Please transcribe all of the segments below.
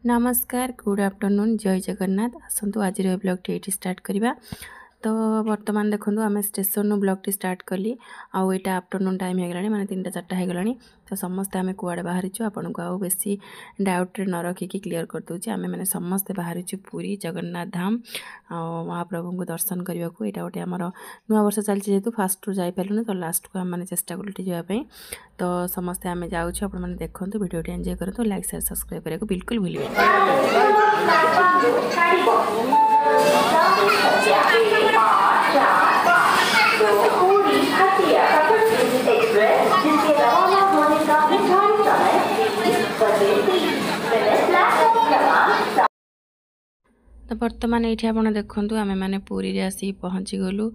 नमस्कार good afternoon जय जगन्नाथ आसतु आज ब्लॉग ये स्टार्ट करवा। तो बर्तमान देखो आम स्टेशन ब्लॉग टी स्टार्ट कली आउ यहाँ आफ्टरनून टाइम हो गलानी माने 3टा 4टा हो गलानी। तो समस्ते आम कुआड़े बाहरीचु आपन को आउ बेसी डाउट रे न रखिकी क्लीयर कर दूची। आम मैंने समस्ते बाहरीचु पुरी जगन्नाथ धाम आ महाप्रभु को दर्शन करने को। यहाँ गोटे आमर नुआ वर्ष चलती जेहेतु फास्ट रु जापरूँ तो लास्ट को आम चेष्टा करूँ जावाई। तो समस्ते आम जाऊँ आप देखो वीडियो एंजॉय करूँ। लाइक शेयर सब्सक्राइब करने को बिल्कुल भूलिए। तो बर्तमान ये आप देखु आम मैंने पुरी आसी पहुँची गलु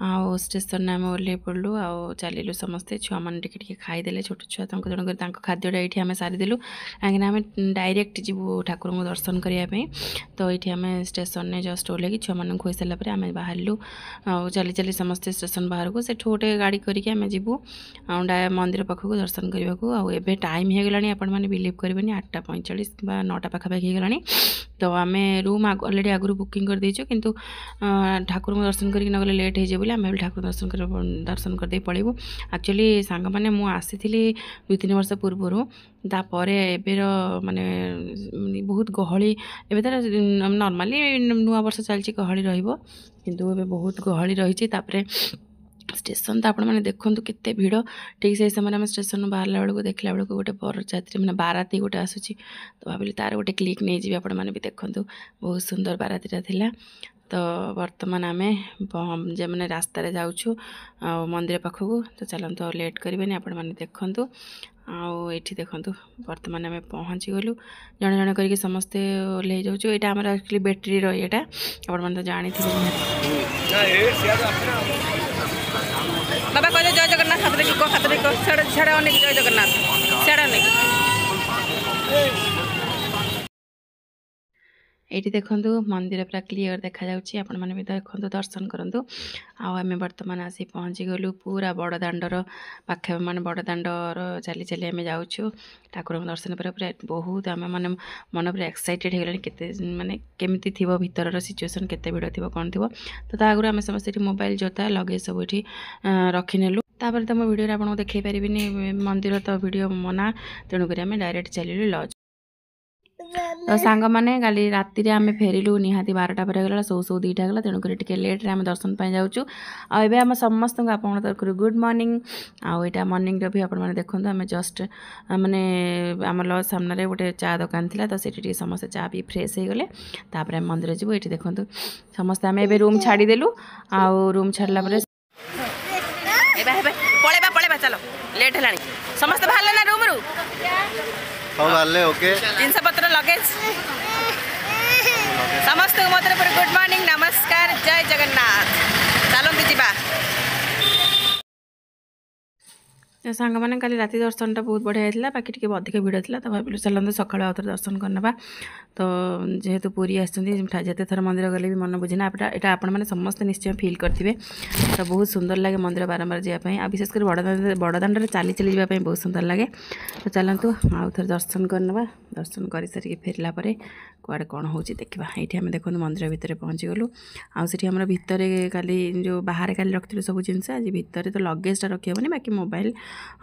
आउ स्टेशन आम ओल्ल पड़ू आउ चलू समस्ते छुआ मैंने टे खाईदे छोट छुआ जन खाद्यटा ये आम सारीदेलु कहीं आम डायरेक्ट जीवु ठाकुर को दर्शन करने। तो ये आम स्टेशन ने जस्ट ओल्ल छुआ मान खुई सारापर आम बाहरलु आउ चली चली समस्ते स्टेशन बाहर को से गोटे गाड़ी करके आम जीवु मंदिर पाखक दर्शन करने को। आउ एबे टाइम हो गलानी आपण मैंने बिलीव करेंगे 8:45 बा 9टा पाखापाखि हो गलानी। तो आम रूम अलरेडी आगु बुकिंग कर देचु किंतु ठाकुर को दर्शन करके नगले लेट हो आम ठाकुर दर्शन करदे पड़ू। एक्चुअली सांग मैंने मुझे आसी 2-3 वर्ष पूर्व तापर एबर माने बहुत गहली एबे तो नॉर्मली नुआ वर्ष चलती गहली रहिबो बहुत गहली रही। तापर स्टेशन तो आप देखो केते भीड़ ठीक से समय आम स्टेशन बाहर बेलू देखला बेलू गोटे बरजात्री मैंने बाराती गोटे आसूची। तो भाविली तार गोटे क्लिक नहीं जी आपण मैंने भी देखु बहुत सुंदर बारातीटा थिला। तो बर्तमान आम मैंने रास्तार जाऊँ मंदिर पाखक। तो चलते और लेट करें आपण मैंने देखु आउ ये देखु बर्तमान आम पहुँची गलु जड़े जड़े करके समस्ते ओल्ल जाऊँ। यहाँ आम एक्चुअली बैटेरी रहा आपण मैंने तो जानी बाबा कह जय जगन्नाथ खातर छाड़ा अनेक जय जगन्नाथ छाड़ा अनेक ये देखु मंदिर पूरा क्लीयर देखा जाऊँगी आपण मैंने भी देखु दर्शन करूँ। आम बर्तमान आसी पहुँची गलु पूरा बड़ दाण्डर पाखे माने बड़ दाण्डर चली चली आम जाऊँ ठाकुर दर्शन पर पूरा बहुत आम माने मन पूरा एक्साइटेड हो गलानी माने केमिति थिबो भीतर सिचुएसन केते भिड़ थी कौन थी। तो आगु आम समस्त मोबाइल जोता लगेज सब ये रखिनेलु। तापर तो मो वीडियो आपको देखई पारिनी मंदिर तो वीडियो मना तेणुक आम डायरेक्ट चलू लज। तो सांग मैंने काली राति आम फेरिलु निहाती 12टा पर गला सौ 2टा गला तेणुक टे लेट आम दर्शन पाई जाऊँ। आबे आम समस्त आप तरफ गुड मॉर्निंग आउ यहाँ मॉर्निंग भी आप देखो आम जस्ट माने आम लज सामने गोटे चा दुकान थी। तो सीटी समस्त चा पी फ्रेश हो गले तापर आम मंदिर जीवु। ये देखो समस्त आम ए रूम छाड़देलु आउ रूम छाड़ला पळेबा पळेबा चलो लेट है समस्त बाहर ना रूम रु ओके जिनस पत्र लगेज समस्त गुड मॉर्निंग नमस्कार जय जगन्नाथ चलते जीवा। सांग मैंने काली राति दर्शनटा बहुत बढ़िया होता बाकी टी अधिक भिड़ था। तो भाविलु चलते सकाल आउे दर्शन करना। तो जेहेतु पूरी आते थर मंदिर गले भी मन बुझेना यहाँ आपण मैंने समस्त निश्चय फील करेंगे। तो बहुत सुंदर लगे मंदिर बारंबार जावाई आ विशेषकर बड़ दाण्ड चली चली जावाई बहुत सुंदर लगे। तो चलतु आउ थे दर्शन करना दर्शन कर सारिक फेरला कुआड़े कौन हो देखा। ये आम देखो मंदिर भितर पहुँची गलु आउे आम भितर काली जो बाहर काली रखी सब जिनस आज भितर तो लगेजटा रखी हेनी बाकी मोबाइल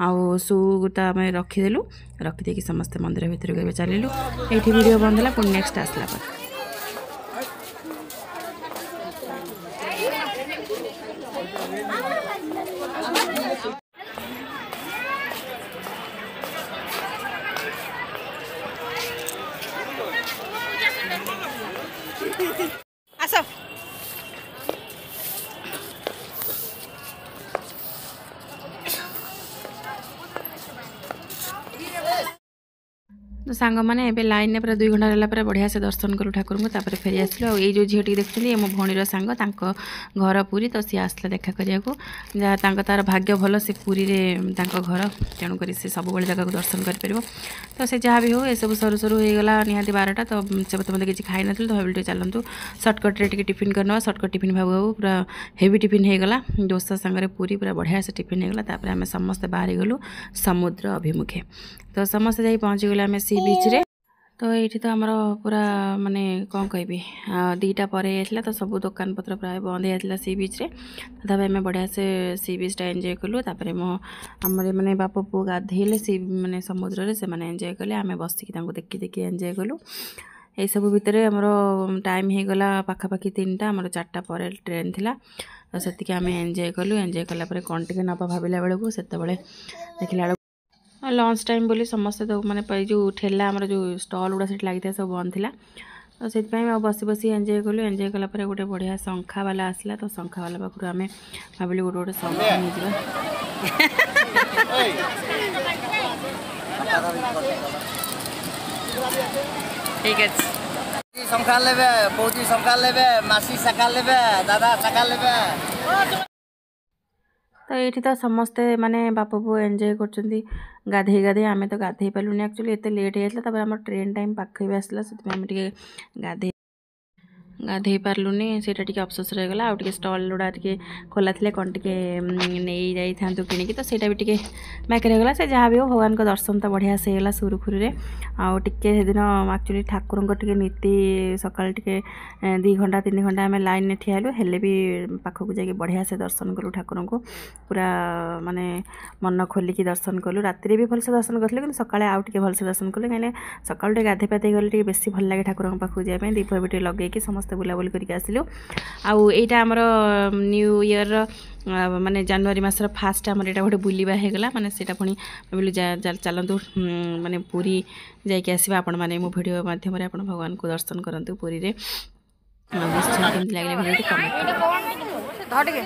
आउ शूटा आम रखीदेलु रखिदे समस्ते मंदिर भितर को चलू। ये वीडियो बंद है पुणी नेक्स्ट आसला पर आसो तो सांग मैंने एबे लाइन में पूरा 2 घंटा रहा बढ़िया से दर्शन करूँ ठाकुर को। तापर फेरी आसलु आ जो झील देखुली मो भौणीर सांग घर पुरी। तो सी आसला देखा करने तार भाग्य भल से पुरी रे घर तेणुक से सब जगह को दर्शन कर। तो से जहाँ भी हो सब सरू सरू हो गला निहाती 12टा। तो से मतलब किसी खाई नी तो भाविल चलतु सर्टकट्रे टिफिन करना। सर्टकट टिफिन भाव पूरा हेवी टिफिन हो गला डोसा सांगे पूरी पूरा बढ़िया से टिफिन हो गला। तापर आम समस्ते बाहरी गलु समुद्र अभिमुखे। तो समस्त जा पहुँची गले आम सी बीच रे। तो ये तो आमर पूरा माने कौन कह 2टा पर तो सब दुकान पत्र प्राय बंद हो सी बीच रे तथापि आम बढ़िया से सी बीचटा एंजॉय कलु तापर मो आमर मैंने बाप पु गाधेले सी माने समुद्र से मैंने एंजॉय कले आम बसिक देखी देखी एंजॉय कलु यही सब भितर आमर टाइम हो गला पाखापाखि 3टा आमर 4टा पर ट्रेन थिला तो से आम एंजॉय कलु एंजॉय कलापर कौन टे नवा भाविला बेलू से देखला लंच टाइम बोली समस्ते तो माने जो ठेला आमर जो स्टल गुड़ा से लगी सब बंद थिला तो से बस बस एंजॉय कलु एंजॉय कलापर गोटे बढ़िया शंखा वाला आसला तो शंखा वाला पाखु आम भाविलु गोटे गोटे शंखा नहीं ठीक है शंखा लेबे पौती शंखा लेबे मासी शाखा लेबे दादा शाखा लेबे तो ये तो समस्ते माने बाप पु एंजॉय कर गाधे गाधे आम तो गाधे पालुनि एक्चुअली एत लेट हो जाता आम ट्रेन टाइम पाखे भी आसला से गाधे गाधे पार्लुनि से अफसोस रहीगला आउ टे स्टल गुड़ा खोला थे कौन टे नहीं जाइथांतु किणिकी तो सेटा भी टे बैक रहीगला से जहाँ भी हो भगवान को दर्शन तो बढ़िया से होगा सुरुखुरी आउ टे दिन एक्चुअली ठाकुर टे नीति सकाल टे 2 घंटा 3 घंटा आम लाइन में ठियालु हेले भी पाखक जाकि बढ़िया से दर्शन कलु ठाकुर को पूरा माने मन खोलिकी दर्शन कलु राति भी भलसे दर्शन करूँ कि सकाଳେ आउ टे भलसे दर्शन कलु कहीं सकाल टे गाधे पाधे गले बेसी भल लगे ठाकुर पाखक जावाई दीप भी लगे समस्त बुलाबुली करके आसिलु आउ एटा हमर न्यू ईयर माने जनवरी मासर फास्ट आमर एटा गोटे बुलिबा हे गला माने सेटा पुनी बोलु चलतु माने पूरी जाइके आसीबा आपण माने मो वीडियो माध्यम रे आपण भगवान को दर्शन करंतु पूरी रे निश्चय केमति लागले वीडियो कमेंट धड़ के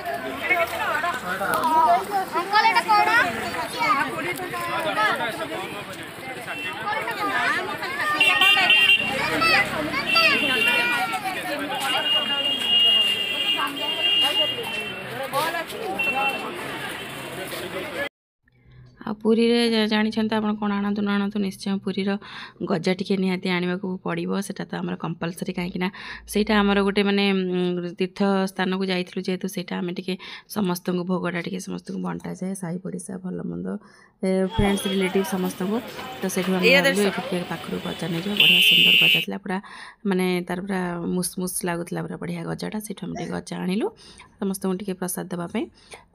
अंकल एटा आ पुरी रे जानी आप कौन आणतु न आणतु निश्चय पुरीर गजा टिके निहाती आने को पड़ो सेटा तो आम कंपलसरी कहीं सेटा आमर गोटे माने तीर्थ स्थान को जाइलु जेहेतु सेटा आम टे समस्त को भोगटा टे समस्त को बंटा जाए साही पड़िशा भल मंद फ्रेंड्स रिलेटिव समस्त को तो से पाखर गजा नहीं बढ़िया सुंदर गजा था पूरा माने तार पूरा मुसमुस लगुला पूरा बढ़िया गजाटा से गजा आणिलु समस्त को टे प्रसाद देवाई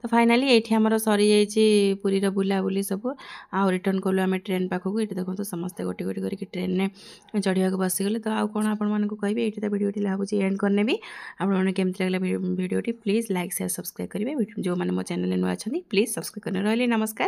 तो फाइनाली ये आमर सरी जाइए पुरीर बुलाबुली सब आउ रिटर्न कलु आम ट्रेन पाखक ये देखो समस्ते गोटे गोटे करके ट्रेन में चढ़ा बसीगले तो आउ कौन आपण कहे ये तो वीडियो भावुँ एंड करने भी आपने केमती लगे video please like share subscribe करेंगे जो मैंने मो चैनल नुआ अच्छा प्लीज सब्सक्राइब करने रही नमस्कार।